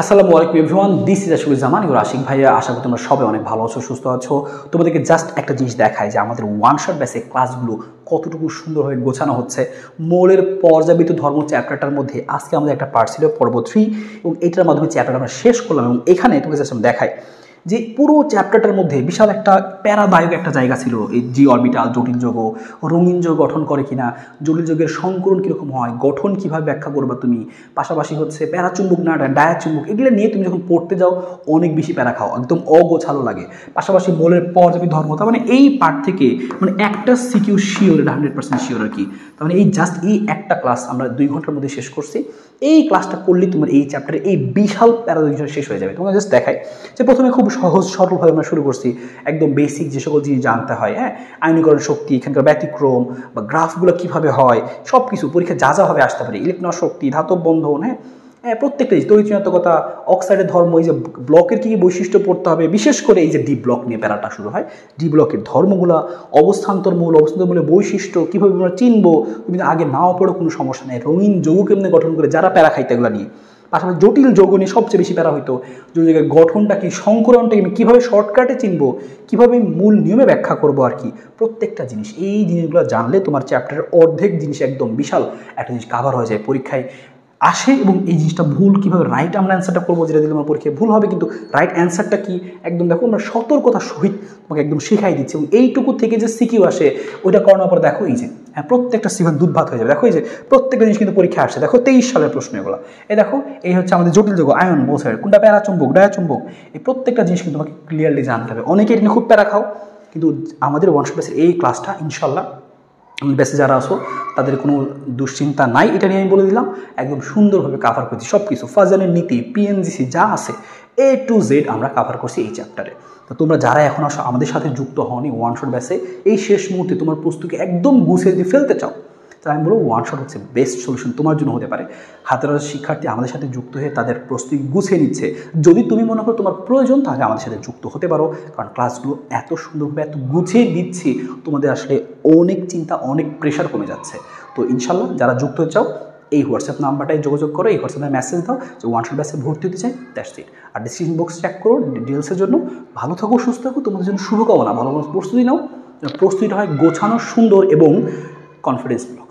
আসসালামু আলাইকুম everyone, this is Ashikuzzaman your Ashik ভাইয়া। আশা করি তোমরা সবাই অনেক ভালো আছো, সুস্থ আছো। তোমাদেরকে জাস্ট একটা জিনিস দেখায় যে আমাদের ওয়ান শট ব্যাচে ক্লাসগুলো কতটুকু সুন্দরভাবে গোছানো হচ্ছে। মোলের পর্যাবৃত ধর্ম চ্যাপ্টারটার মধ্যে আজকে আমাদের একটা পার্ট ছিল পর্ব 3 এবং এইটার মাধ্যমে চ্যাপ্টারটা আমরা শেষ করলাম। এবং এখানে তোমাকে জাস্ট আমি দেখাই যে পুরো চ্যাপ্টারটার মধ্যে বিশাল একটা প্যারাদায়ক একটা জায়গা ছিল। এই জি অরবিটাল, জটিল যৌগ, রঙিন যৌগ গঠন করে কিনা, জটিল যৌগের সংকরণ কীরকম হয়, গঠন কীভাবে ব্যাখ্যা করবা তুমি, পাশাপাশি হচ্ছে প্যারাচুম্বক না ডায়াচুম্বক, এগুলো নিয়ে তুমি যখন পড়তে যাও অনেক বেশি প্যারা খাও, একদম অগোছালো লাগে। পাশাপাশি মোলের পর্যাবৃত ধর্ম, তার মানে এই পার্ট থেকে মানে একটা সিকিউ শিওর, 100% শিওর আর কি। তার মানে এই জাস্ট এই একটা ক্লাস আমরা 2 ঘন্টার মধ্যে শেষ করছি। এই ক্লাসটা করলে তোমার এই চ্যাপ্টারে এই বিশাল প্যারাডক্স শেষ হয়ে যাবে। তোমাকে জাস্ট দেখাই যে প্রথমে খুব সহজ সরলভাবে আমরা শুরু করছি, একদম বেসিক যে সকল জিনিস জানতে হয়। আয়নীকরণ শক্তি, এখানকার ব্যতিক্রম বা গ্রাফগুলো কীভাবে হয়, সব কিছু পরীক্ষা যা হবে আসতে পারে, ইলেকট্রন শক্তি, ধাতব বন্ধন, প্রত্যেকটা জিনিস, তড়িৎচুম্বকতা, অক্সাইডের ধর্ম, এই যে ব্লকের কী কী বৈশিষ্ট্য পড়তে হবে, বিশেষ করে এই যে ডি ব্লক নিয়ে প্যারাটা শুরু হয়। ডি ব্লকের ধর্মগুলো, অবস্থান্তর মূলের বৈশিষ্ট্য কীভাবে আমরা চিনবো, তুমি আগে নাও পড়ো কোনো সমস্যা নেই। রঙিন যৌগ কেমনি গঠন করে, যারা প্যারা খাইতে এগুলো নিয়ে। পাশাপাশি জটিল যৌগ নিয়ে সবচেয়ে বেশি প্যারা হইতো, জটিল যৌগের গঠনটা কি, সংকরণটা কি, কীভাবে শর্টকাটে চিনবো, কীভাবে মূল নিয়মে ব্যাখ্যা করবো আর কি। প্রত্যেকটা জিনিস, এই জিনিসগুলো জানলে তোমার চ্যাপ্টারের অর্ধেক জিনিস একদম বিশাল একটা জিনিস কাভার হয়ে যায়, পরীক্ষায় আসে। এবং এই জিনিসটা ভুল কীভাবে রাইট আমরা অ্যান্সারটা করবো, যেটা দিলে আমার পরীক্ষায় ভুল হবে, কিন্তু রাইট অ্যান্সারটা কি একদম দেখো আমরা সতর্কতার সহিত তোমাকে একদম শেখাই দিচ্ছি। এবং এইটুকু থেকে যে সিকিউ আসে ওইটা করানোর পর দেখো এই যে প্রত্যেকটা সিভান দুধভাত হয়ে যাবে। দেখো এই যে প্রত্যেকটা জিনিস কিন্তু পরীক্ষা আসছে। দেখো 23 সালের প্রশ্ন এগুলো। দেখো এই হচ্ছে আমাদের জটিল যৌগ, আয়ন, বোসাইড, কোনটা প্যারাচুম্বক, ডায়াচুম্বক, এই প্রত্যেকটা জিনিস কিন্তু তোমাকে ক্লিয়ারলি জানতে হবে। অনেকে এটা খুব প্যারা খাও, কিন্তু আমাদের ওয়ান শট ব্যাচের এই ক্লাসটা ইনশাল্লাহ ব্যাচে যারা আসো তাদের কোনো দুশ্চিন্তা নাই, এটা নিয়ে আমি বলে দিলাম। একদম সুন্দরভাবে কাভার করছি সব কিছু, ফাজানের নীতি, পিএনজিসি যা আছে A to Z আমরা কাভার করছি এই চ্যাপ্টারে। তো তোমরা যারা এখন আসো আমাদের সাথে যুক্ত হওনি ওয়ান শট ব্যাচে, এই শেষ মুহূর্তে তোমার প্রস্তুতি একদম গুছিয়ে যদি ফেলতে চাও, তাই আমি বলবো ওয়ান শট হচ্ছে বেস্ট সলিউশন তোমার জন্য হতে পারে। হাজার হাজার শিক্ষার্থী আমাদের সাথে যুক্ত হয়ে তাদের প্রস্তুতি গুছিয়ে নিচ্ছে। যদি তুমি মনে করো তোমার প্রয়োজন, তাহলে আমাদের সাথে যুক্ত হতে পারো, কারণ ক্লাসগুলো এত সুন্দরভাবে এত গুছিয়ে দিচ্ছি, তোমাদের আসলে অনেক চিন্তা, অনেক প্রেশার কমে যাচ্ছে। তো ইনশাল্লাহ যারা যুক্ত হতে চাও এই হোয়াটসঅ্যাপ নাম্বারটায় যোগাযোগ করো, এই হোয়াটসঅ্যাপে মেসেজ দাও যে ওয়ান শট ব্যাচে ভর্তি হতে চাই, দ্যাটস ইট। আর ডিসক্রিপশন বক্স চেক করো ডিটেলসের জন্য। ভালো থাকো, সুস্থ থাকো, তোমাদের জন্য শুভকামনা। ভালো প্রস্তুতি নাও, প্রস্তুতিটা হয় গোছানো, সুন্দর এবং কনফিডেন্স ব্লক।